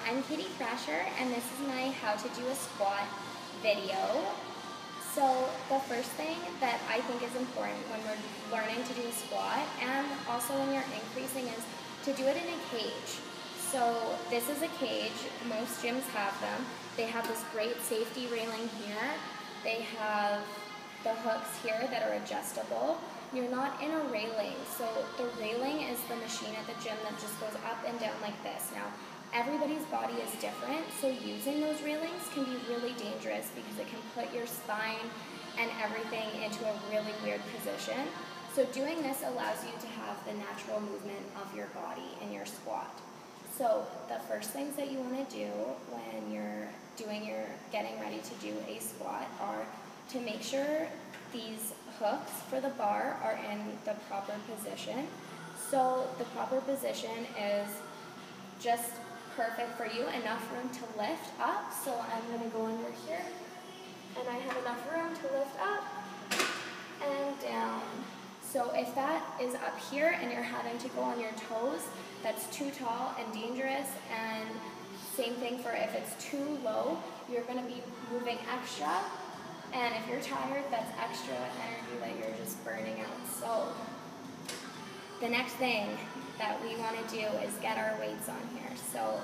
I'm Katie Crasher, and this is my how to do a squat video. So the first thing that I think is important when we're learning to do a squat, and also when you're increasing, is to do it in a cage. So this is a cage, most gyms have them. They have this great safety railing here. They have the hooks here that are adjustable. You're not in a railing, so the railing is the machine at the gym that just goes up and down like this. Now, everybody's body is different, so using those railings can be really dangerous because it can put your spine and everything into a really weird position. So doing this allows you to have the natural movement of your body in your squat. So the first things that you want to do when you're getting ready to do a squat are to make sure these hooks for the bar are in the proper position. So the proper position is just perfect for you, enough room to lift up. So I'm going to go under here, and I have enough room to lift up and down. So if that is up here and you're having to go on your toes, that's too tall and dangerous. And same thing for if it's too low, you're going to be moving extra. And if you're tired, that's extra energy that you're just burning out. So the next thing that we want to do is get our weights on here. So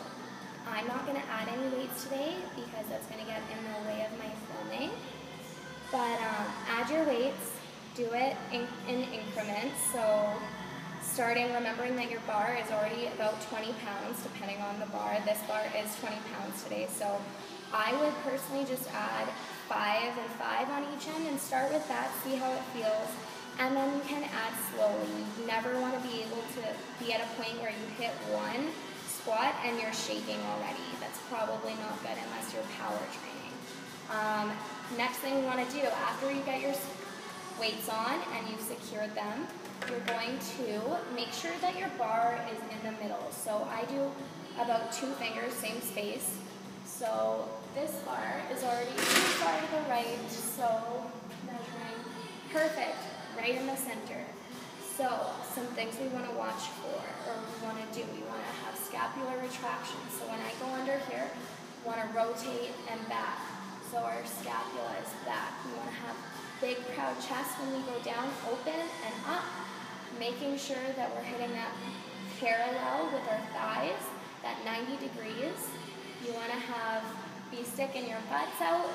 I'm not going to add any weights today because that's going to get in the way of my filming. But add your weights, do it in increments. So remembering that your bar is already about 20 pounds depending on the bar. This bar is 20 pounds today. So I would personally just add 5 and 5 on each end and start with that, see how it feels, and then you can add slowly. You never want to be able to be at a point where you hit one squat and you're shaking already. That's probably not good unless you're power training. Next thing you want to do, after you get your weights on and you've secured them, you're going to make sure that your bar is in the middle. So I do about 2 fingers, same space. So this bar is already too far to the right, so measuring, perfect, right in the center. So some things we want to watch for, or we want to do, we want to have scapular retraction. So when I go under here, we want to rotate and back. So our scapula is back. We want to have big proud chest when we go down, open and up, making sure that we're hitting that parallel with our thighs, that 90 degrees. You want to be sticking your butts out,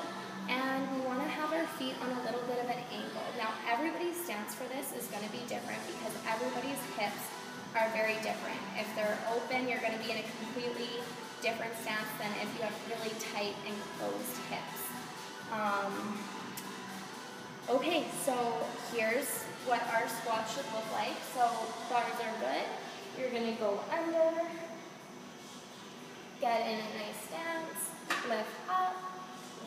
and we want to have our feet on a little bit of an angle. Now, everybody's stance for this is going to be different because everybody's hips are very different. If they're open, you're going to be in a completely different stance than if you have really tight and closed hips. Okay, so here's what our squat should look like. So bars are good. You're going to go under, get in a nice stance, lift up,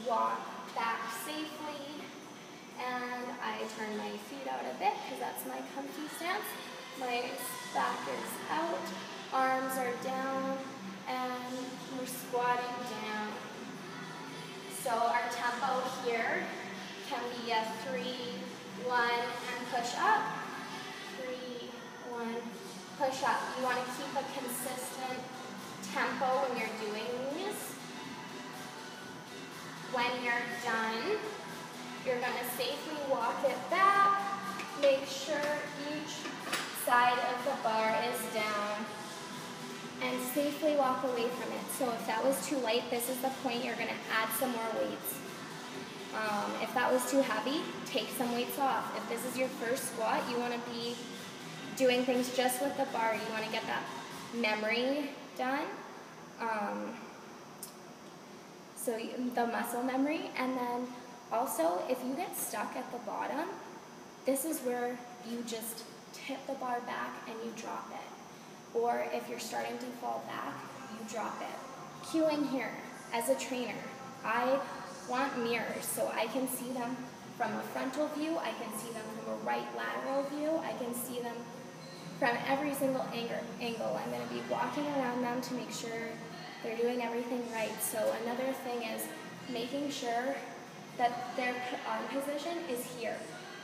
walk back safely, and I turn my feet out a bit because that's my comfy stance. My back is out, arms are down, and we're squatting down. So our tempo here can be a 3, 1, and push up, 3, 1, push up. You want to keep a consistent tempo when you're doing these. When you're done, you're going to safely walk it back. Make sure each side of the bar is down, and safely walk away from it. So if that was too light, this is the point you're going to add some more weights. If that was too heavy, take some weights off. If this is your first squat, you want to be doing things just with the bar. You want to get that memory done. So the muscle memory, and then also if you get stuck at the bottom, this is where you just tip the bar back and you drop it. Or if you're starting to fall back, you drop it. Cueing here, as a trainer, I want mirrors so I can see them from a frontal view, I can see them from a right lateral view, I can see them from every single angle. I'm going to be walking around them to make sure they're doing everything right. So another thing is making sure that their arm position is here.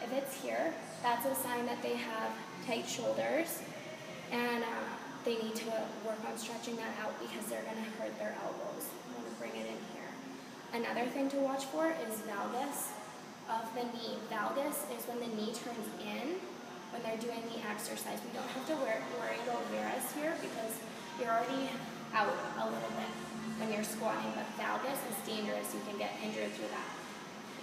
If it's here, that's a sign that they have tight shoulders and they need to work on stretching that out because they're going to hurt their elbows. I'm going to bring it in here. Another thing to watch for is valgus of the knee. Valgus is when the knee turns in when they're doing the exercise. We don't have to worry about varus here because you're already out a little bit when you're squatting, but valgus is dangerous. You can get injured through that.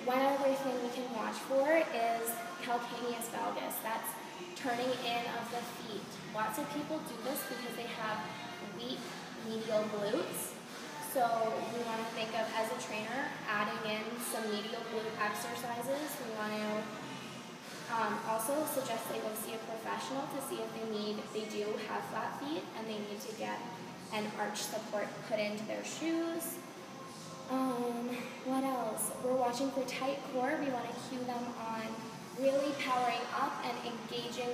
One other thing we can watch for is calcaneus valgus. That's turning in of the feet. Lots of people do this because they have weak medial glutes. So we want to think of, as a trainer, adding in some medial glute exercises. We want to also suggest they go see a professional to see if they do have flat feet and they need to get an arch support put into their shoes. What else? We're watching for tight core. We want to cue them on really powering up and engaging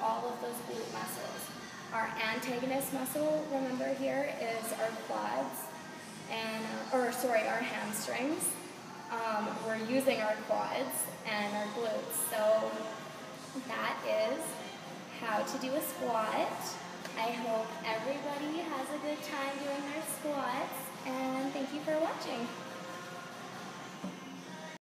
all of those glute muscles. Our antagonist muscle, remember here, is our quads and, our hamstrings. We're using our quads and our glutes. So that is how to do a squat. I hope everybody has a good time doing their squats, and thank you for watching.